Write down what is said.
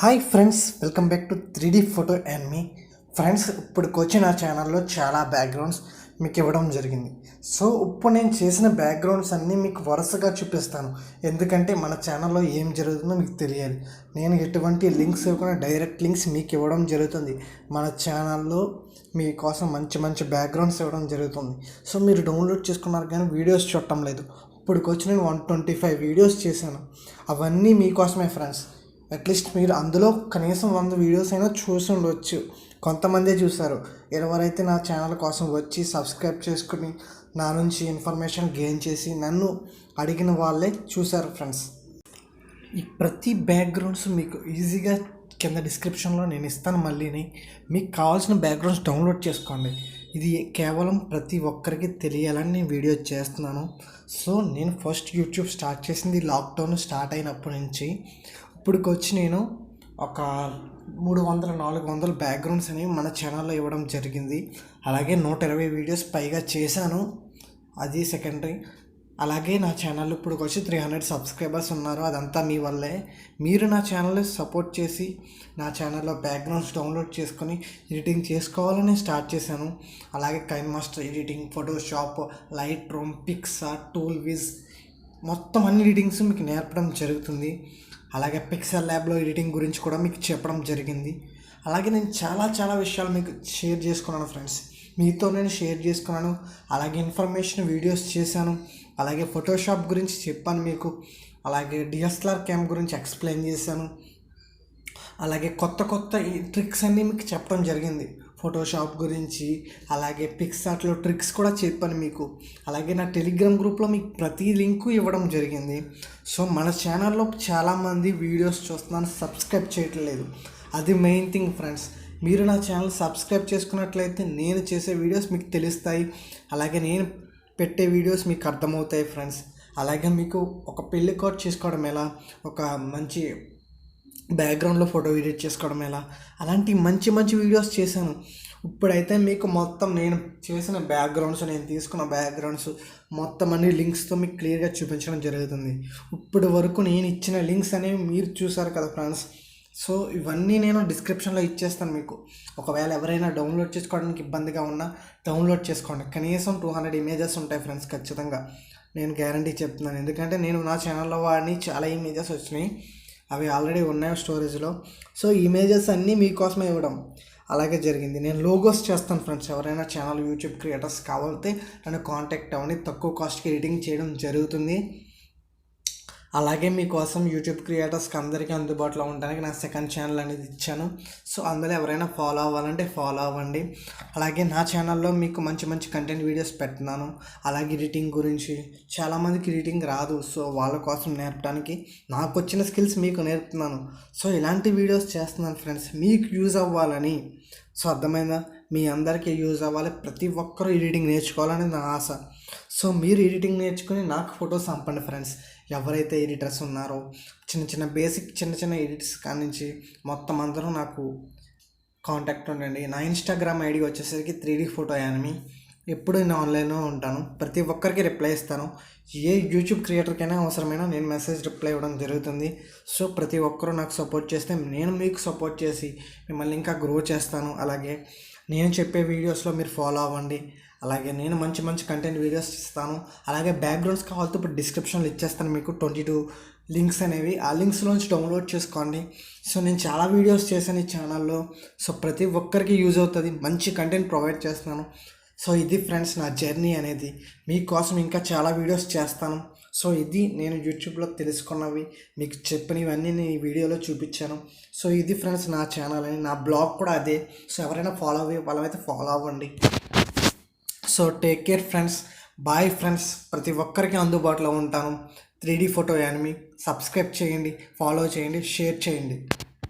Hi friends, welcome back to 3D photo and me friends. ఇప్పటికి వచ్చి నా ఛానల్లో చాలా బ్యాక్గ్రౌండ్స్ మీకు ఇవ్వడం జరిగింది. సో ఇప్పుడు నేను చేసిన బ్యాక్గ్రౌండ్స్ అన్నీ మీకు వరుసగా చూపిస్తాను, ఎందుకంటే మన ఛానల్లో ఏం జరుగుతుందో మీకు తెలియాలి. నేను ఎటువంటి లింక్స్ ఇవ్వకుండా డైరెక్ట్ లింక్స్ మీకు ఇవ్వడం జరుగుతుంది. మన ఛానల్లో మీకోసం మంచి మంచి బ్యాక్గ్రౌండ్స్ ఇవ్వడం జరుగుతుంది. సో మీరు డౌన్లోడ్ చేసుకున్నారు కానీ వీడియోస్ చూడటం లేదు. ఇప్పటికి వచ్చి నేను 125 వీడియోస్ చేశాను. అవన్నీ మీకోసమే ఫ్రెండ్స్. అట్లీస్ట్ మీరు అందులో కనీసం 100 వీడియోస్ అయినా చూసి ఉండవచ్చు. కొంతమందే చూశారు. ఎవరైతే నా ఛానల్ కోసం వచ్చి సబ్స్క్రైబ్ చేసుకుని నా నుంచి ఇన్ఫర్మేషన్ గెయిన్ చేసి నన్ను అడిగిన వాళ్ళే చూశారు ఫ్రెండ్స్. ఈ ప్రతి బ్యాక్గ్రౌండ్స్ మీకు ఈజీగా కింద డిస్క్రిప్షన్లో నేను ఇస్తాను. మళ్ళీని మీకు కావాల్సిన బ్యాక్గ్రౌండ్స్ డౌన్లోడ్ చేసుకోండి. ఇది కేవలం ప్రతి ఒక్కరికి తెలియాలని నేను వీడియో చేస్తున్నాను. సో నేను ఫస్ట్ యూట్యూబ్ స్టార్ట్ చేసింది లాక్డౌన్ స్టార్ట్ అయినప్పటి నుంచి ఇప్పటికి వచ్చి నేను ఒక 300-400 బ్యాక్గ్రౌండ్స్ అనేవి మన ఛానల్లో ఇవ్వడం జరిగింది. అలాగే 120 వీడియోస్ పైగా చేశాను, అది సెకండరీ. అలాగే నా ఛానల్ ఇప్పుడు వచ్చి 300 సబ్స్క్రైబర్స్ ఉన్నారు. అదంతా మీ వల్లే. మీరు నా ఛానల్ని సపోర్ట్ చేసి నా ఛానల్లో బ్యాక్గ్రౌండ్స్ డౌన్లోడ్ చేసుకొని ఎడిటింగ్ చేసుకోవాలని స్టార్ట్ చేశాను. అలాగే KineMaster editing, Photoshop, Lightroom, PicsArt, Toolwiz మొత్తం అన్ని ఎడిటింగ్స్ మీకు నేర్పడం జరుగుతుంది. అలాగే పిక్సెల్లాబ్లో ఎడిటింగ్ గురించి కూడా మీకు చెప్పడం జరిగింది. అలాగే నేను చాలా విషయాలు మీకు షేర్ చేసుకున్నాను ఫ్రెండ్స్. మీతో నేను షేర్ చేసుకున్నాను. అలాగే ఇన్ఫర్మేషన్ వీడియోస్ చేశాను. అలాగే ఫోటోషాప్ గురించి చెప్పాను మీకు. అలాగే డిఎస్ఎల్ఆర్ క్యామ్ గురించి ఎక్స్ప్లెయిన్ చేశాను. అలాగే కొత్త ట్రిక్స్ అన్నీ మీకు చెప్పడం జరిగింది ఫోటోషాప్ గురించి. అలాగే పిక్సార్ట్లో ట్రిక్స్ కూడా చెప్పాను మీకు. అలాగే నా టెలిగ్రామ్ గ్రూప్లో మీకు ప్రతి లింకు ఇవ్వడం జరిగింది. సో మన ఛానల్లో చాలామంది వీడియోస్ చూస్తున్నాను, సబ్స్క్రైబ్ చేయట్లేదు. అది మెయిన్ థింగ్ ఫ్రెండ్స్. మీరు నా ఛానల్ సబ్స్క్రైబ్ చేసుకున్నట్లయితే నేను చేసే వీడియోస్ మీకు తెలుస్తాయి. అలాగే నేను పెట్టే వీడియోస్ మీకు అర్థమవుతాయి ఫ్రెండ్స్. అలాగే మీకు ఒక పెళ్లి కార్డ్ చేసుకోవడం ఎలా, ఒక మంచి బ్యాక్గ్రౌండ్లో ఫోటో ఎడిట్ చేసుకోవడం ఎలా, అలాంటి మంచి వీడియోస్ చేశాను. ఇప్పుడైతే మీకు మొత్తం నేను చేసిన బ్యాక్గ్రౌండ్స్, నేను తీసుకున్న బ్యాక్గ్రౌండ్స్ మొత్తం అన్ని లింక్స్తో మీకు క్లియర్గా చూపించడం జరుగుతుంది. ఇప్పటి వరకు నేను ఇచ్చిన లింక్స్ అనేవి మీరు చూసారు కదా ఫ్రెండ్స్. సో ఇవన్నీ నేను డిస్క్రిప్షన్లో ఇచ్చేస్తాను మీకు. ఒకవేళ ఎవరైనా డౌన్లోడ్ చేసుకోవడానికి ఇబ్బందిగా ఉన్నా డౌన్లోడ్ చేసుకోండి. కనీసం 200 ఇమేజెస్ ఉంటాయి ఫ్రెండ్స్ ఖచ్చితంగా. నేను గ్యారంటీ చెప్తున్నాను, ఎందుకంటే నేను నా ఛానల్లో వాడిని చాలా ఇమేజెస్ వచ్చినాయి. అవి ఆల్రెడీ ఉన్నాయి స్టోరేజ్లో. సో ఇమేజెస్ అన్నీ మీకోసమే ఇవ్వడం అలాగే జరిగింది. నేను లోగోస్ చేస్తాను ఫ్రెండ్స్. ఎవరైనా ఛానల్ యూట్యూబ్ క్రియేటర్స్ కావాలంటే నన్ను కాంటాక్ట్ అవ్వండి. తక్కువ కాస్ట్కి ఎడిటింగ్ చేయడం జరుగుతుంది. అలాగే మీకోసం యూట్యూబ్ క్రియేటర్స్కి అందరికీ అందుబాటులో ఉండడానికి నా సెకండ్ ఛానల్ అనేది ఇచ్చాను. సో అందులో ఎవరైనా ఫాలో అవ్వాలంటే ఫాలో అవ్వండి. అలాగే నా ఛానల్లో మీకు మంచి కంటెంట్ వీడియోస్ పెడుతున్నాను. అలాగే ఎడిటింగ్ గురించి చాలామందికి ఎడిటింగ్ రాదు. సో వాళ్ళ కోసం నేర్పడానికి నాకు వచ్చిన స్కిల్స్ మీకు నేర్పుతున్నాను. సో ఇలాంటి వీడియోస్ చేస్తున్నాను ఫ్రెండ్స్, మీకు యూజ్ అవ్వాలని. సో అర్థమైందా? మీ అందరికీ యూజ్ అవ్వాలి. ప్రతి ఒక్కరూ ఎడిటింగ్ నేర్చుకోవాలని నా ఆశ. సో మీరు ఎడిటింగ్ నేర్చుకుని నాకు ఫొటోస్ పంపండి ఫ్రెండ్స్. ఎవరైతే ఎడిటర్స్ ఉన్నారో చిన్న బేసిక్ చిన్న ఎడిట్స్ కానించి మొత్తం అందరూ నాకు కాంటాక్ట్ ఉండండి. నా ఇన్స్టాగ్రామ్ ఐడి వచ్చేసరికి 3D ఫోటో యానిమి. ఎప్పుడు నేను ఆన్లైన్లో ఉంటాను. ప్రతి ఒక్కరికి రిప్లై ఇస్తాను. ఏ యూట్యూబ్ క్రియేటర్కైనా అవసరమైనా నేను మెసేజ్ రిప్లై ఇవ్వడం జరుగుతుంది. సో ప్రతి ఒక్కరూ నాకు సపోర్ట్ చేస్తే నేను మీకు సపోర్ట్ చేసి మిమ్మల్ని ఇంకా గ్రో చేస్తాను. అలాగే నేను చెప్పే వీడియోస్లో మీరు ఫాలో అవ్వండి. అలాగే నేను మంచి కంటెంట్ వీడియోస్ ఇస్తాను. అలాగే బ్యాక్గ్రౌండ్స్ కావాలంటే ఇప్పుడు డిస్క్రిప్షన్లో ఇచ్చేస్తాను మీకు 22 లింక్స్ అనేవి. ఆ లింక్స్లోంచి డౌన్లోడ్ చేసుకోండి. సో నేను చాలా వీడియోస్ చేశాను ఈ ఛానల్లో. సో ప్రతి ఒక్కరికి యూజ్ అవుతుంది. మంచి కంటెంట్ ప్రొవైడ్ చేస్తున్నాను. సో ఇది ఫ్రెండ్స్ నా జర్నీ అనేది. మీకోసం ఇంకా చాలా వీడియోస్ చేస్తాను. సో ఇది నేను యూట్యూబ్లో తెలుసుకున్నవి, మీకు చెప్పినవన్నీ నేను ఈ వీడియోలో చూపించాను. సో ఇది ఫ్రెండ్స్ నా ఛానల్ అని. నా బ్లాగ్ కూడా అదే. సో ఎవరైనా ఫాలో అయ్యే వాళ్ళమైతే ఫాలో అవ్వండి. So take care friends. Bye friends. ప్రతి ఒక్కరికి అందుబాటులో ఉంటాను. 3D ఫోటో యానిమి. సబ్స్క్రైబ్ చేయండి, ఫాలో చేయండి, షేర్ చేయండి.